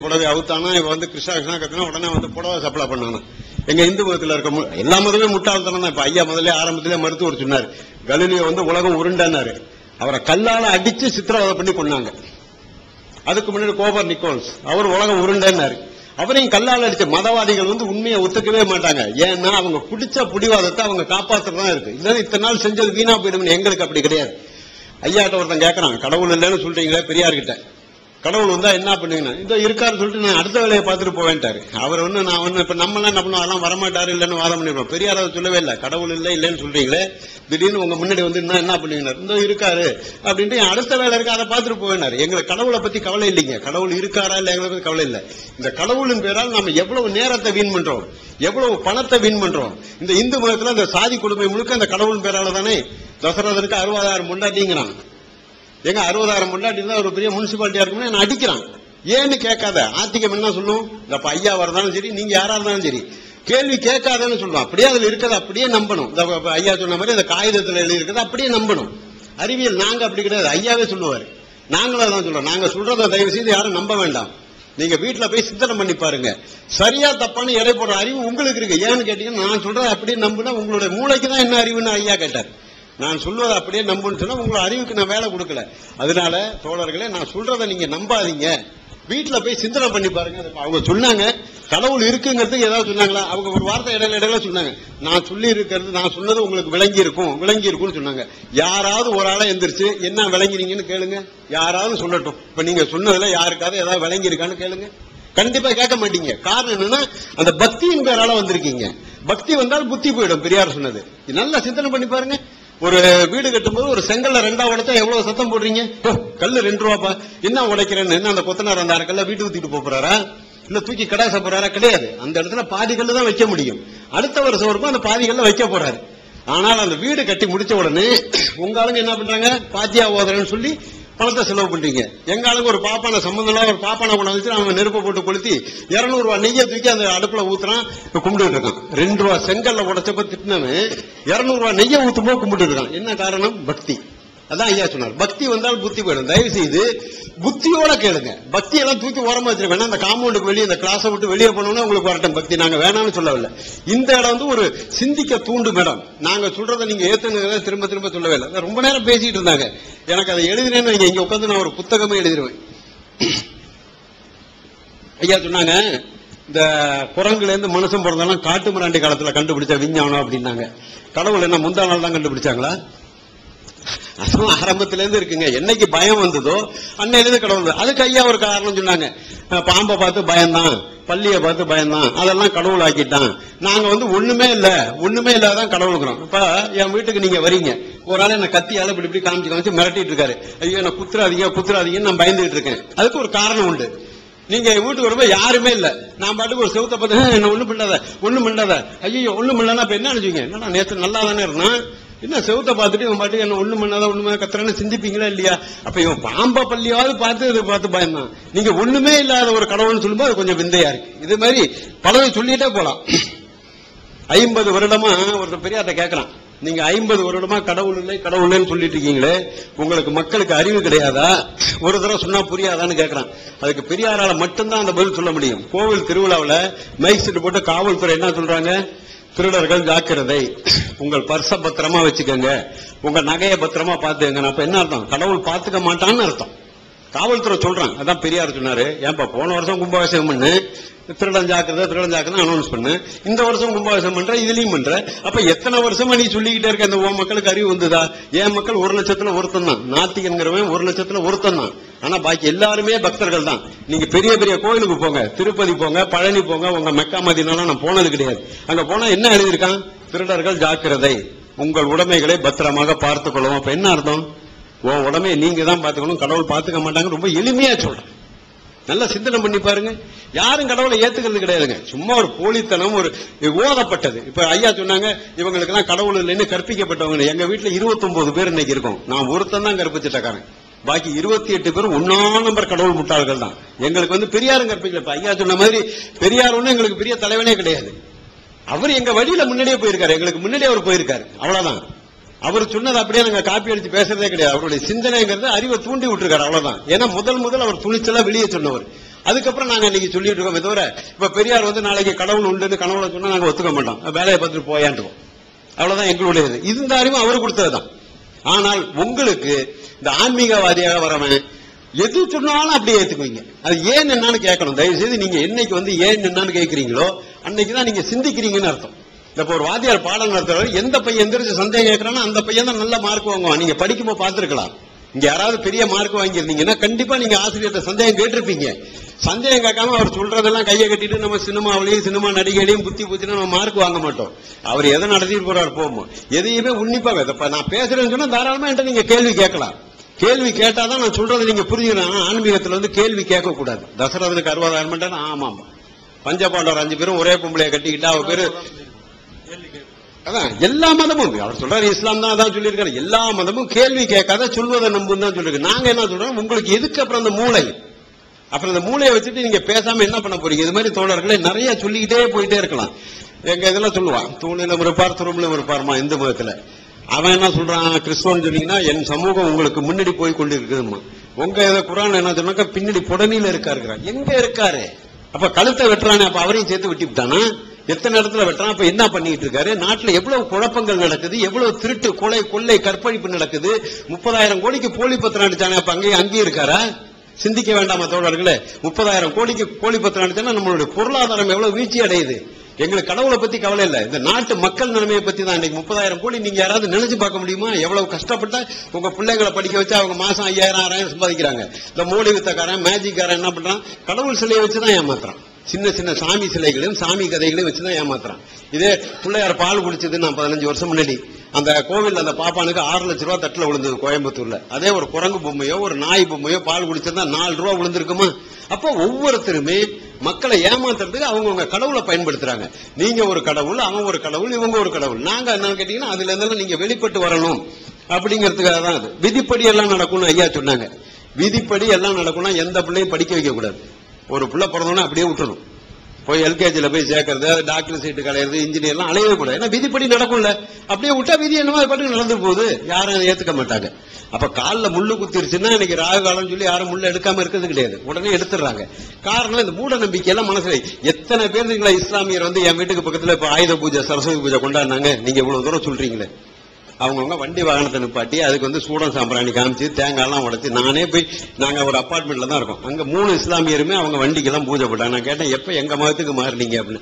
புடவை அவுத்தானா இவ வந்து கிருஷ்ணா கத்தினா உடனே வந்து புடவை சப்ளை பண்ணானா. எங்க இந்து மதத்தில் இருக்க எல்லா மதமே முட்டாள்தனம் தான். இப்ப ஐயா முதல்ல ஆரம்பத்திலே மருத்துவர் சொன்னார், கலிலியோ வந்து உலகம் உருண்டானாரு. அவரை கல்லால அடிச்சு சித்திரவதை பண்ணி கொண்டாங்க. அதுக்கு முன்னாடி கோபர் நிக்கோல்ஸ் அவர் உலகம் உருண்டானாரு. அவரையும் கல்லால் அடிச்ச மதவாதிகள் வந்து உண்மையை ஒத்துக்கவே மாட்டாங்க. ஏன்னா அவங்க பிடிச்ச புடிவாதத்தை அவங்க காப்பாற்றுறதா இருக்கு. இல்லைன்னா இத்தனை நாள் செஞ்சது வீணா போயிடும். எங்களுக்கு அப்படி கிடையாது. ஐயாட்ட ஒருத்தன் கேட்கறான், கடவுள் இல்லைன்னு சொல்றீங்களே பெரியார்கிட்ட, கடவுள் வந்தா என்ன பண்ணுவீங்கன்னா, இதோ இருக்காருன்னு சொல்லிட்டு நான் அடுத்த வேலையை பார்த்துட்டு போவேன்ட்டாரு. அவர் ஒண்ணு நான் ஒண்ணு இப்ப நம்மளாம் என்ன பண்ணுவோம், அதெல்லாம் வரமாட்டாரு இல்லைன்னு வாதம் பண்ணிருப்போம். பெரியார் அதை சொல்லவே இல்லை. கடவுள் இல்லைன்னு சொல்றீங்களே, திடீர்னு உங்க முன்னாடி வந்து என்ன பண்ணுவீங்க, இதோ இருக்காரு அப்படின்ட்டு அடுத்த வேலை இருக்கு அதை பார்த்துட்டு போவேனாரு. எங்களுக்கு கடவுளை பத்தி கவலை இல்லைங்க. கடவுள் இருக்காரா இல்ல எங்களை பத்தி கவலை இல்லை. இந்த கடவுளின் பேரால் நம்ம எவ்வளவு நேரத்தை வீண் பண்றோம், எவ்வளவு பணத்தை வீண் பண்றோம். இந்த இந்து மதத்துல இந்த சாதி கொடுமை முழுக்க அந்த கடவுளின் பேரால தானே. தசரதனுக்கு 60,000 பொண்டாட்டிங்கிறான். எங்க 60,000 பொண்டாட்டி இருந்தா ஒரு பெரிய முனிசிபாலிட்டியா இருக்கும்னா என்ன அடிக்கிறான். ஏன்னு கேட்காத. ஆத்திகம் என்ன சொல்லும், இந்த ஐயா வரதாலும் சரி நீங்க யாரா இருந்தாலும் சரி கேள்வி கேட்காதன்னு சொல்லுவோம். அப்படியே அதுல இருக்கிறது அப்படியே நம்பணும். ஐயா சொன்ன மாதிரி அந்த காகிதத்துல எழுதி இருக்கிறது அப்படியே நம்பணும். அறிவியல் நாங்க அப்படி கிடையாது. ஐயாவே சொல்லுவாரு, நாங்களும் அதான் சொல்றோம். நாங்க சொல்றதை தயவு செய்து யாரும் நம்ப வேண்டாம். நீங்க வீட்டுல போய் சிந்தனை பண்ணி பாருங்க. சரியா தப்பான எடை போடுற அறிவு உங்களுக்கு இருக்கு. ஏன்னு கேட்டீங்கன்னா, நான் சொல்றதை அப்படியே நம்புனா உங்களுடைய மூளைக்கு தான் என்ன அறிவுன்னு ஐயா கேட்டார். நான் சொல்வதை அப்படியே நம்புன்னு சொன்னா உங்களோட அறிவுக்கு நான் வேலை கொடுக்கல. அதனால தோழர்களே, நான் சொல்றதை நீங்க நம்பாதீங்க. வீட்டுல போய் சிந்தனை பண்ணி பாருங்க. அவங்க சொன்னாங்க கடவுள் இருக்குங்கிறதுக்கு ஏதாவது சொன்னாங்களா? அவங்க ஒரு வார்த்தை இடையில சொன்னாங்க, நான் சொல்லி இருக்கிறது நான் சொன்னது உங்களுக்கு விளங்கி இருக்கும்னு சொன்னாங்க. யாராவது ஒரு ஆளை எந்திரிச்சு என்ன விளங்கினீங்கன்னு கேளுங்க. யாராவது சொல்லட்டும். இப்ப நீங்க சொன்னதுல யாருக்காவது ஏதாவது விளங்கி இருக்கான்னு கேளுங்க. கண்டிப்பா கேட்க மாட்டீங்க. காரணம் என்னன்னா, அந்த பக்தியின் பேரால வந்திருக்கீங்க. பக்தி வந்தால் புத்தி போயிடும். பெரியார் சொன்னது நல்லா சிந்தனை பண்ணி பாருங்க. ஒரு வீடு கட்டும்போது ஒரு செங்கல்ல 2 உடைச்சா எவ்வளவு சத்தம் போடுறீங்க. கல்லு 2 ரூபாப்பா, என்ன உடைக்கிறேன்னு என்ன அந்த கொத்தனார் அந்த 6 கல்ல வீட்டுக்கு ஊத்திட்டு போறாரா இல்ல தூக்கி கடாச போறாரா? கிடையாது. அந்த இடத்துல பாதி கல்லு தான் வைக்க முடியும். அடுத்த வருஷம் வரைக்கும் அந்த பாதி கல்ல வைக்க போறாரு. ஆனால் அந்த வீடு கட்டி முடிச்ச உடனே உங்க ஆளுங்க என்ன பண்றாங்க, பாத்தியா ஓதுறேன்னு சொல்லி பணத்தை செலவு பண்றீங்க. எங்க ஆளுங்க ஒரு பாப்பான சம்பந்தம் ஒரு பாப்பான கொண்டு வச்சு அவங்க நெருப்பை போட்டு கொளுத்தி 200 ரூபாய் நெய்யை தூக்கி அந்த அடுப்புல ஊத்துறான், கும்பிட்டு இருக்கான். 2 ரூபாய் செங்கல்ல உடைச்சப்ப திட்டினவன் 200 ரூபாய் நெய்யை ஊத்தும்போது கும்பிட்டு இருக்கான். என்ன காரணம்? பக்தி. அதான் ஐயா சொன்னார், பக்தி வந்தால் புத்தி போயிடும். தயவு செய்து புத்தியோட கேளுங்க. பக்தி எல்லாம் தூக்கி ஓரமா வச்சிருக்க. அந்த காம்பவுண்டுக்கு வெளியே அந்த கிளாஸை விட்டு வெளியே போனோம்னா உங்களுக்கு வரட்டும் பக்தி. நாங்க வேணாம்னு சொல்லவில்லை. இந்த இடம் வந்து ஒரு சிந்திக்க தூண்டும் இடம். நாங்க சொல்றதை நீங்க ஏத்துங்க திரும்ப திரும்ப சொல்லவே இல்லை. ரொம்ப நேரம் பேசிட்டு இருந்தாங்க. எனக்கு அதை எழுதினேன்னு இங்க உட்காந்து நான் ஒரு புத்தகமே எழுதிடுவேன். ஐயா சொன்னாங்க, இந்த குரங்குல இருந்து மனுஷன் பிறந்தாலும் காட்டு மிராண்டி காலத்துல கண்டுபிடிச்ச விஞ்ஞானம் அப்படின்னாங்க. கடவுள் என்ன முந்தா நாள் தான் கண்டுபிடிச்சாங்களா? அதுவும் ஆரம்பத்தில இருந்து இருக்குங்க. என்னைக்கு பயம் வந்ததோ அன்னையிலிருந்து கடவுள். அதுக்கு ஐயா ஒரு காரணம் சொன்னாங்க, பாம்பை பார்த்து பயந்தான், பள்ளியை பார்த்து பயந்தான், அதெல்லாம் கடவுள் ஆக்கிட்டான். நாங்க வந்து ஒண்ணுமே இல்லாதான் கடவுளுக்குறோம். இப்ப என் வீட்டுக்கு நீங்க வரீங்க, ஒரு ஆள் என்ன கத்தியால இப்படி காமிச்சு மிரட்டிட்டு இருக்காரு. ஐயோ என்ன குத்துறாதீங்கன்னு நான் பயந்துட்டு இருக்கேன். அதுக்கு ஒரு காரணம் உண்டு. நீங்க வீட்டுக்கு வரும்போது யாருமே இல்ல, நான் பாட்டுக்கு ஒரு செவத்தை பார்த்து என்ன ஒண்ணும் பண்ணாத ஐயோ ஒண்ணும் பண்ணலன்னா இப்ப என்ன நினைச்சீங்க, என்னடா நேற்று நல்லா தானே இருந்தான், என்ன செவத்தை பார்த்துட்டு இவன் பாட்டுக்கு என்ன ஒண்ணும் பண்ணாத கத்துறன்னு சிந்திப்பீங்களா இல்லையா? அப்ப இவன் பாம்பா பள்ளியாவது பார்த்து பயந்தான். நீங்க ஒண்ணுமே இல்லாத ஒரு கடவுள்னு சொல்லும்போது அது கொஞ்சம் விந்தையா இருக்கு. இது மாதிரி பலதை சொல்லிட்டே போலாம். 50 வருடமா ஒருத்தர் பெரியார்ட்ட கேட்கறான், நீங்க 50 வருடமா கடவுள் இல்லைன்னு சொல்லிட்டு இருக்கீங்களே, உங்களுக்கு மக்களுக்கு அறிவு கிடையாதா? ஒரு தடவை சொன்னா புரியாதான்னு கேட்கறான். அதுக்கு பெரியாரால மட்டும்தான் அந்த பதில் சொல்ல முடியும். கோவில் திருவிழாவில் மைக் செட் போட்டு காவல்துறை என்ன சொல்றாங்க, திருடர்கள் ஜாக்கிரதை, உங்கள் பர்ச பத்திரமா வச்சுக்கோங்க, உங்க நகையை பத்திரமா பாத்துக்கங்க. அப்ப என்ன அர்த்தம்? கடவுள் பாத்துக்க மாட்டான்னு அர்த்தம். காவல்துறை சொல்றான். அதான் பெரியார் சொன்னாரு, ஏன்பா போன வருஷம் கும்பாபிஷேகம் பண்ணு, திருடன் ஜாக்கிரதை அனௌன்ஸ் பண்ணு, இந்த வருஷம் கும்பாபிஷேகம் பண்ற, இதுலயும் பண்ற. அப்ப எத்தனை வருஷமா நீ சொல்லிக்கிட்டே இருக்க, இந்த மக்களுக்கு அறிவு வந்ததா? என் மக்கள் 1 லட்சத்துல ஒருத்தன் தான், நாத்திகன்கிறவன் 1 லட்சத்துல ஒருத்தன் தான். ஆனா பாக்கி எல்லாருமே பக்தர்கள் தான். நீங்க பெரிய பெரிய கோயிலுக்கு போங்க, திருப்பதி போங்க, பழனி போங்க, உங்க மெக்கா மதீனாலாம் நான் போனது கிடையாது. அங்க போனா என்ன எழுதியிருக்கான்? திருடர்கள் ஜாக்கிரதை, உங்கள் உடைமைகளை பத்திரமாக பார்த்துக் கொள்ளும். அப்ப என்ன அர்த்தம்? உன் உடமையை நீங்க தான் பாத்துக்கணும், கடவுள் பாத்துக்க மாட்டாங்க. ரொம்ப எளிமையா சொல்றேன். நல்லா சிந்தனை பண்ணி பாருங்க. யாரும் கடவுளை ஏத்துக்கிறது கிடையாதுங்க. சும்மா ஒரு போலித்தனம், ஒரு ஓதப்பட்டது. இப்ப ஐயா சொன்னாங்க, இவங்களுக்கு எல்லாம் கடவுள் இல்லைன்னு கற்பிக்கப்பட்டவங்க. எங்க வீட்டுல 29 பேர் இன்னைக்கு இருக்கோம். நான் ஒருத்தன் தான் கற்பிச்சுட்டக்காரன். பாக்கி 28 பேரும் 1ஆம் நம்பர் கடவுள் முட்டாள்கள் தான். எங்களுக்கு வந்து பெரியாரும் கற்பிக்கல. ஐயா சொன்ன மாதிரி பெரியார் ஒண்ணு எங்களுக்கு பெரிய தலைவனே கிடையாது. அவர் எங்க வழியில முன்னாடியே போயிருக்காரு, எங்களுக்கு முன்னாடியே அவர் போயிருக்காரு. அவ்வளவுதான். அவர் சொன்னது அப்படியே நாங்க காப்பி அடிச்சு பேசுறதே கிடையாது. அவருடைய சிந்தனைங்கிறது அறிவை தூண்டி விட்டுருக்காரு, அவ்வளவுதான். ஏன்னா முதல் அவர் துணிச்சலா வெளியே சொன்னவர். அதுக்கப்புறம் நாங்க இன்னைக்கு சொல்லிட்டு இருக்கோம். தவிர இப்ப பெரியார் வந்து நாளைக்கு கடவுள் உண்டுன்னு கனவுல சொன்னா நாங்க ஒத்துக்க மாட்டோம், வேலையை பார்த்துட்டு போயாண்டுவோம். அவ்வளவுதான் எங்களுடையது. இந்த அறிவு அவர் கொடுத்ததுதான். ஆனால் உங்களுக்கு இந்த ஆன்மீகவாதியாக வரவன் எது சொன்னாலும் அப்படியே ஏத்துக்குவீங்க. அது ஏன் என்னன்னு கேட்கணும். தயவு செய்து நீங்க என்னைக்கு வந்து ஏன் என்னன்னு கேட்கறீங்களோ அன்னைக்குதான் நீங்க சிந்திக்கிறீங்கன்னு அர்த்தம். இப்ப ஒரு வாத்தியார் பாடம் நடத்துறவர் எந்த பையன் எந்திரிச்சு சந்தேகம் கேட்கறானோ அந்த பையன் தான் நல்ல மார்க் வாங்குவான். நீங்க படிக்கும்போது பார்த்திருக்கலாம். இங்க யாராவது பெரிய மார்க் வாங்கியிருந்தீங்கன்னா கண்டிப்பா நீங்க ஆசிரியர்கிட்ட சந்தேகம் கேட்டிருப்பீங்க. சந்தேகம் கேட்காம அவர் சொல்றதெல்லாம் கையை கட்டிட்டு நம்ம சினிமாவிலையும் சினிமா நடிகையிலையும் புத்தி பூச்சினா நம்ம மார்க் வாங்க மாட்டோம். அவர் எதை நடத்திட்டு போறாரு போவோம். எதையுமே உன்னிப்பாக நான் பேசுறேன்னு சொன்னா தாராளமா என்கிட்ட நீங்க கேள்வி கேட்கலாம். கேள்வி கேட்டாதான் நான் சொல்றதை நீங்க புரிஞ்சுக்கணும். ஆன்மீகத்துல வந்து கேள்வி கேட்க கூடாது. தசரதனுக்கு 60,000 ஆமாம். பஞ்சபாண்டவர் 5 பேரும் ஒரே பொம்பளைய கட்டிக்கிட்டா அவ பேரு அதான் எல்லா மதமும் அவர் சொல்றாரு. இஸ்லாம் தான் அதான் சொல்லியிருக்காரு. எல்லா மதமும் கேள்வி கேட்காத சொல்வதை நம்புன்னு தான் சொல்லிருக்கு. நாங்க என்ன சொல்றோம், உங்களுக்கு எதுக்கு அப்புறம் அந்த மூளை, அப்புறம் அந்த மூளையை வச்சுட்டு நீங்க பேசாம என்ன பண்ண போறீங்க? இது மாதிரி தோழர்களை நிறைய சொல்லிக்கிட்டே போயிட்டே இருக்கலாம். எங்க இதெல்லாம் சொல்லுவான், தூணிலும் இருப்பார் துரும்பிலும் இருப்பாருமா இந்து மதத்துல. அவன் என்ன சொல்றான், கிறிஸ்துவன் சொன்னீங்கன்னா என் சமூகம் உங்களுக்கு முன்னாடி போய் கொண்டு இருக்குதுமா. உங்க குரான் என்ன சொன்னாக்கா பின்னாடி புடனில இருக்காரு. எங்க இருக்காரு? அப்ப கழுத்தை வெட்டுறானே, அப்ப அவரையும் சேர்த்து வெட்டி விட்டானா? எத்தனை இடத்துல வெட்டுறான்? அப்ப என்ன பண்ணிட்டு இருக்காரு? நாட்டுல எவ்வளவு குழப்பங்கள் நடக்குது, எவ்வளவு திருட்டு கொலை கொள்ளை கற்பழிப்பு நடக்குது. 30,000 கோடிக்கு போலி பத்திரம் அடிச்சானே, அப்ப அங்கேயும் இருக்காரா? சிந்திக்க வேண்டாமா தோழர்களே? 30,000 கோடிக்கு போலி பத்திரம் அடிச்சானா நம்மளுடைய பொருளாதாரம் எவ்வளவு வீழ்ச்சி அடையுது. எங்களுக்கு கடவுளை பத்தி கவலை இல்ல, இந்த நாட்டு மக்கள் நிலைமையை பத்தி தான். இன்னைக்கு 30,000 கோடி நீங்க யாராவது நினைச்சு பார்க்க முடியுமா? எவ்வளவு கஷ்டப்பட்டா உங்க பிள்ளைங்களை படிக்க வச்சு அவங்க மாசம் 5,000 6,000 சம்பாதிக்கிறாங்க. இந்த மோடி வித்தக்காரன் மேஜிக்காரன் என்ன பண்றான், கடவுள் சிலையை வச்சுதான் ஏமாத்துறான். சின்ன சின்ன சாமி சிலைகளையும் சாமி கதைகளையும் வச்சுதான் ஏமாத்துறான். இதே பிள்ளையார் பால் குடிச்சது நான் 15 வருஷம் முன்னாடி அந்த கோவில் அந்த பாப்பானுக்கு 6 லட்சம் ரூபாய் தட்டுல விழுந்தது கோயம்புத்தூர்ல. அதே ஒரு குரங்கு பொம்மையோ ஒரு நாய் பொம்மையோ பால் குடிச்சிருந்தா 4 ரூபாய் விழுந்திருக்குமா? அப்போ ஒவ்வொருத்தருமே மக்களை ஏமாத்துறதுக்கு அவங்கவுங்க கடவுளை பயன்படுத்துறாங்க. நீங்க ஒரு கடவுள், அவன் ஒரு கடவுள், இவங்க ஒரு கடவுள். நாங்க என்னன்னு கேட்டீங்கன்னா அதுல இருந்தாலும் நீங்க வெளிப்பட்டு வரணும் அப்படிங்கிறதுக்காக தான். அது விதிப்படி எல்லாம் நடக்கும்னு ஐயா சொன்னாங்க. விதிப்படி எல்லாம் நடக்கும்னா எந்த பிள்ளையும் படிக்க வைக்க கூடாது. ஒரு பிள்ளை பிறந்தோன்னா அப்படியே விட்டுணும். போய் எல்கேஜில போய் சேர்க்கறது, டாக்டர் சீட்டு கலையிறது, இன்ஜினியர்லாம் அலையவே கூடாது. ஏன்னா விதிப்படி நடக்கும்ல. அப்படியே விட்டா விதி என்னமோ அது பாட்டுக்கு நடந்து போகுது, யாரும் அதை ஏத்துக்க மாட்டாங்க. அப்ப காலில் முள்ளு குத்திருச்சுன்னா இன்னைக்கு ராகு காலம் சொல்லி யாரும் முள்ளு எடுக்காம இருக்கிறது கிடையாது, உடனே எடுத்துடுறாங்க. காரணம் இந்த மூட நம்பிக்கை எல்லாம் மனசுல. எத்தனை பேர் இஸ்லாமியர் வந்து என் வீட்டுக்கு பக்கத்துல இப்ப ஆயுத பூஜை சரஸ்வதி பூஜை கொண்டாடினாங்க. நீங்க இவ்வளவு தூரம் சொல்றீங்களே, அவங்கவுங்க வண்டி வாகனத்தை நிப்பாட்டி அதுக்கு வந்து சூடம் சாம்பிராணி காமிச்சு தேங்காய்லாம் உடைச்சு, நானே போய் நாங்க ஒரு அப்பார்ட்மெண்ட்ல தான் இருக்கோம், அங்க 3 இஸ்லாமியருமே அவங்க வண்டிக்கெல்லாம் பூஜை போட்டாங்க. நான் கேட்டேன் எப்ப எங்க மதத்துக்கு மாறினீங்க அப்படின்னு.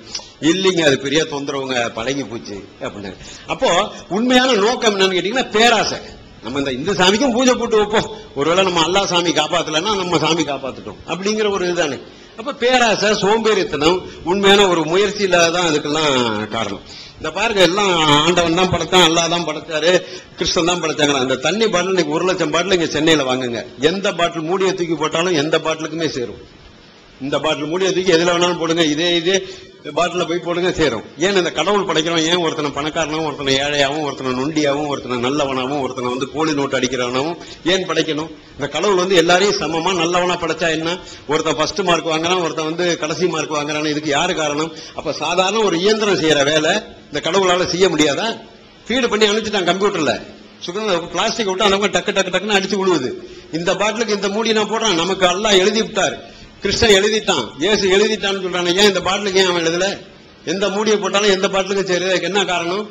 இல்லைங்க அது பெரிய தொந்தரவுங்க, பழகி போச்சு அப்படின்னு. அப்போ உண்மையான நோக்கம் என்னன்னு கேட்டீங்கன்னா பேராசை. நம்ம இந்த இந்து சாமிக்கும் பூஜை போட்டு வைப்போம், ஒருவேளை நம்ம அல்லா சாமி காப்பாத்தலன்னா நம்ம சாமி காப்பாத்துட்டோம் அப்படிங்கிற ஒரு இதுதானே. அப்ப பேராசை சோம்பேறித்தனம் உண்மையான ஒரு முயற்சி இல்லாதான் அதுக்கெல்லாம் காரணம். இந்த பாருங்க, எல்லாம் ஆண்டவன் தான் படைத்தான், அல்லா தான் படைச்சாரு, கிருஷ்ணன் தான் படைச்சாங்க. அந்த தண்ணி பாட்டில் இன்னைக்கு 1 லட்சம் பாட்டில் இங்க சென்னையில வாங்குங்க. எந்த பாட்டில் மூடியை தூக்கி போட்டாலும் எந்த பாட்டிலுக்குமே சேரும். இந்த பாட்டில் மூடியை தூக்கி எதுல வேணாலும் போடுங்க, இதே பாட்டில போய் போடுங்க சேரும். ஏன் இந்த கடவுள் படைக்கிறோம்? ஏன் ஒருத்தனை பணக்காரனாவும் ஒருத்தனை ஏழையாவும் ஒருத்தனை நொண்டியாவும் ஒருத்தனை நல்லவனாவும் ஒருத்தனை வந்து கோழி நோட்டு அடிக்கிறவனாவும் ஏன் படைக்கணும்? இந்த கடவுள் வந்து எல்லாரையும் சமமா நல்லவனா படைச்சா என்ன? ஒருத்தன் ஃபர்ஸ்ட் மார்க் வாங்குறான், ஒருத்தன் வந்து கடைசி மார்க் வாங்குறான். இதுக்கு யாரு காரணம்? அப்ப சாதாரண ஒரு இயந்திரம் செய்யற வேலை இந்த கடவுளால செய்ய முடியாதா? ஃபீடு பண்ணி அனுப்பிச்சுட்டான் கம்ப்யூட்டர்ல, பிளாஸ்டிக் விட்டு அந்த டக்கு டக்கு டக்குன்னு அடிச்சு விழுவுது. இந்த பாட்டிலுக்கு இந்த மூடி நான் போடுறான், நமக்கு அல்லாஹ் எழுதி விட்டார், கிருஷ்ணன் எழுதிட்டான், இயேசு எழுதிட்டான்னு சொல்றான். ஏன் இந்த பாட்டிலுக்கு ஏன் அவன் எழுதல? எந்த மூடியை போட்டாலும் எந்த பாட்டிலுக்கு சரி, என்ன காரணம்?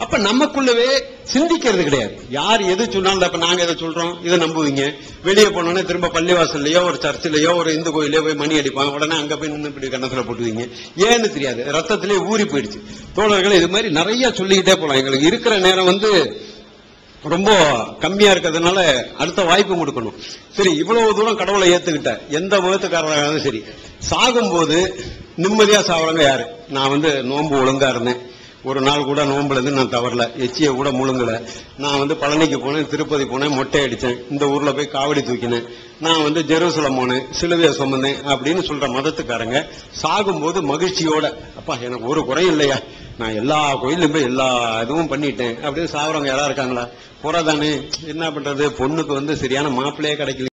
அப்ப நமக்குள்ளவே சிந்திக்கிறது கிடையாது. யார் எது சொன்னாலும் அப்ப நாங்க எதை சொல்றோம் இதை நம்புவீங்க. வெளியே போனோடனே திரும்ப பள்ளிவாசல்லையோ ஒரு சர்ச்சிலையோ ஒரு இந்து கோயிலையோ போய் மணி அடிப்பாங்க, உடனே அங்க போய் நின்று இப்படி கண்ணத்துல போட்டுவீங்க. ஏன்னு தெரியாது, ரத்தத்திலே ஊறி போயிடுச்சு. தோழர்கள் இது மாதிரி நிறைய சொல்லிக்கிட்டே போலாம். எங்களுக்கு இருக்கிற நேரம் வந்து ரொம்ப கம்மியா இருக்கிறதுனால அடுத்த வாய்ப்பு கொடுக்கணும். சரி, இவ்வளவு தூரம் கடவுளை ஏத்துக்கிட்ட எந்த மதத்துக்காரராக சரி, சாகும்போது நிம்மதியா சாவறவங்க யாரு? நான் வந்து நோன்பு ஒழுங்கா இருந்தேன், ஒரு நாள் கூட நோம்புல இருந்து நான் தவறல, எச்சிய கூட முழுங்கல, நான் வந்து பழனிக்கு போனேன், திருப்பதி போனேன், மொட்டை அடிச்சேன், இந்த ஊர்ல போய் காவடி தூக்கினேன், நான் வந்து ஜெருசலம் போனேன், சிலுவையை சுமந்தேன் அப்படின்னு சொல்ற மதத்துக்காரங்க சாகும்போது மகிழ்ச்சியோட, அப்பா எனக்கு ஒரு குறையும் இல்லையா, நான் எல்லா கோயிலும் போய் எல்லா இதுவும் பண்ணிட்டேன் அப்படின்னு சாவறவங்க யாரா இருக்காங்களா? போறாதானே. என்ன பண்றது, பொண்ணுக்கு வந்து சரியான மாப்பிள்ளையே கிடைக்கல.